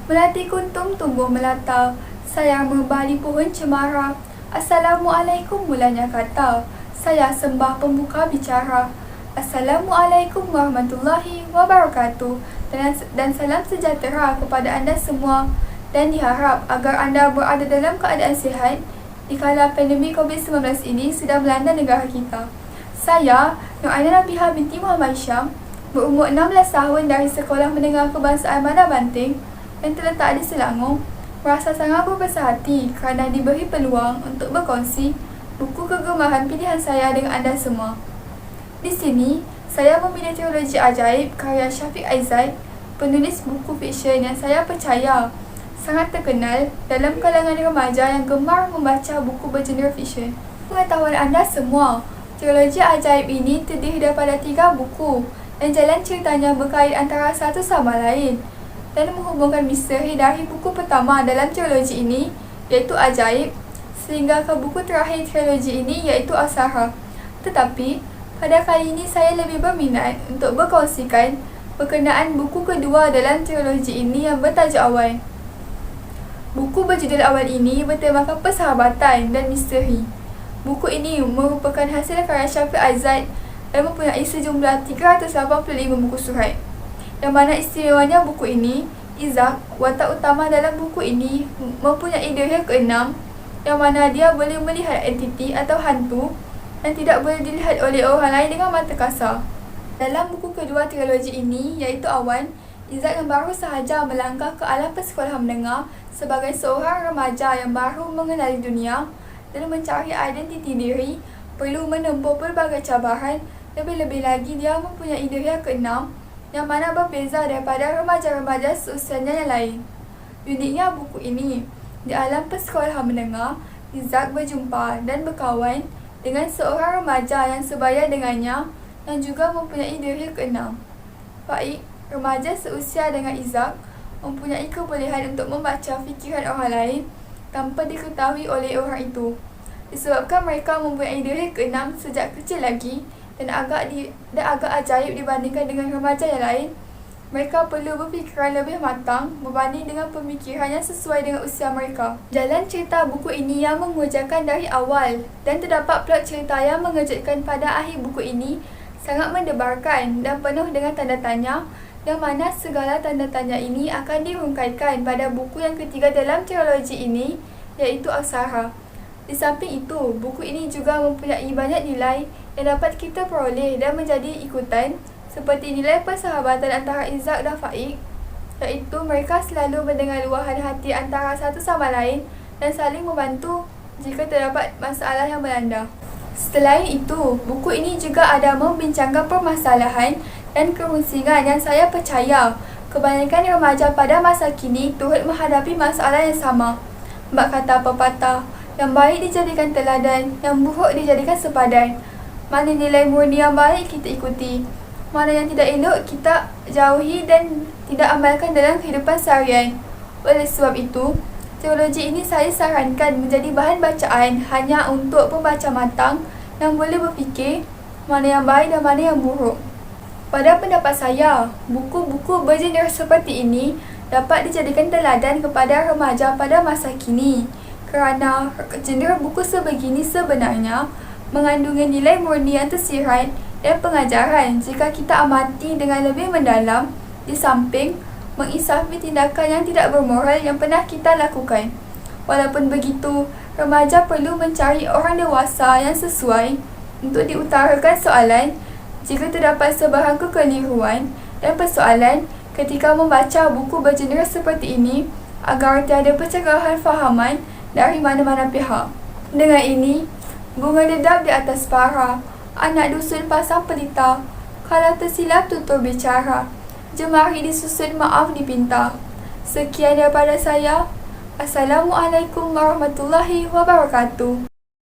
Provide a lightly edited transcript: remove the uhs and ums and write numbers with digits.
Melati kuntum tumbuh melata, sayang membali pohon cemara. Assalamualaikum mulanya kata, saya sembah pembuka bicara. Assalamualaikum warahmatullahi wabarakatuh, dan salam sejahtera kepada anda semua. Dan diharap agar anda berada dalam keadaan sihat dikala pandemik COVID-19 ini sedang melanda negara kita. Saya, Nur Aina Nabiha binti Muhammad Syam, berumur 16 tahun dari Sekolah Menengah Kebangsaan Bandar Banting yang terletak di Selangor, merasa sangat berbesar hati kerana diberi peluang untuk berkongsi buku kegemaran pilihan saya dengan anda semua. Di sini, saya memilih Trilogi Ajaib karya Syafiq Aizat, penulis buku fiksyen yang saya percaya sangat terkenal dalam kalangan remaja yang gemar membaca buku bergenre fiksyen. Pengetahuan anda semua, Trilogi Ajaib ini terdiri daripada 3 buku dan jalan ceritanya berkait antara satu sama lain dan menghubungkan misteri dari buku pertama dalam trilogi ini, iaitu Ajaib, sehingga ke buku terakhir trilogi ini, iaitu As-Sahar. Tetapi, pada kali ini saya lebih berminat untuk berkongsikan berkenaan buku kedua dalam trilogi ini yang bertajuk Awal. Buku berjudul Awal ini bertemakan persahabatan dan misteri. Buku ini merupakan hasil karya Syafiq Aizat dan mempunyai sejumlah 385 buku surat. Yang mana istimewanya buku ini, Izak, watak utama dalam buku ini, mempunyai diri ke-6, yang mana dia boleh melihat entiti atau hantu dan tidak boleh dilihat oleh orang lain dengan mata kasar. Dalam buku kedua trilogi ini, iaitu Awan, Izak yang baru sahaja melangkah ke alam persekolahan menengah sebagai seorang remaja yang baru mengenali dunia dan mencari identiti diri, perlu menempuh pelbagai cabaran. Lebih-lebih lagi, dia mempunyai diri ke-6 yang mana berbeza daripada remaja-remaja seusianya yang lain. Uniknya buku ini, di alam persekolahan menengah, Izak berjumpa dan berkawan dengan seorang remaja yang sebaya dengannya yang juga mempunyai diri ke-6. Baik, remaja seusia dengan Izak mempunyai kebolehan untuk membaca fikiran orang lain tanpa diketahui oleh orang itu. Disebabkan mereka mempunyai diri ke-6 sejak kecil lagi dan agak ajaib dibandingkan dengan remaja yang lain, mereka perlu berfikiran lebih matang berbanding dengan pemikiran yang sesuai dengan usia mereka. Jalan cerita buku ini yang mengujakan dari awal dan terdapat plot cerita yang mengejutkan pada akhir buku ini sangat mendebarkan dan penuh dengan tanda tanya, yang mana segala tanda tanya ini akan dirungkaikan pada buku yang ketiga dalam trilogi ini, iaitu As-Sahar. Di samping itu, buku ini juga mempunyai banyak nilai yang dapat kita peroleh dan menjadi ikutan, seperti nilai persahabatan antara Izak dan Faik, iaitu mereka selalu mendengar luahan hati antara satu sama lain dan saling membantu jika terdapat masalah yang melanda. Selain itu, buku ini juga ada membincangkan permasalahan dan kerusingan yang saya percaya kebanyakan remaja pada masa kini turut menghadapi masalah yang sama. Bab kata pepatah, yang baik dijadikan teladan, yang buruk dijadikan sepadan. Mana nilai murni yang baik kita ikuti, mana yang tidak elok kita jauhi dan tidak amalkan dalam kehidupan seharian. Oleh sebab itu, trilogi ini saya sarankan menjadi bahan bacaan hanya untuk pembaca matang yang boleh berfikir mana yang baik dan mana yang buruk. Pada pendapat saya, buku-buku bergenre seperti ini dapat dijadikan teladan kepada remaja pada masa kini, kerana genre buku sebegini sebenarnya mengandungi nilai murni yang tersirat dan pengajaran jika kita amati dengan lebih mendalam, di samping mengisafi tindakan yang tidak bermoral yang pernah kita lakukan. Walaupun begitu, remaja perlu mencari orang dewasa yang sesuai untuk diutarakan soalan jika terdapat sebarang kekeliruan dan persoalan ketika membaca buku bergenre seperti ini, agar tiada percerahan fahaman dari mana-mana pihak. Dengan ini, bunga dedap di atas para, anak dusun pasang pelita, kalau tersilap tutur bicara, jemari disusun maaf dipinta. Sekian daripada saya. Assalamualaikum warahmatullahi wabarakatuh.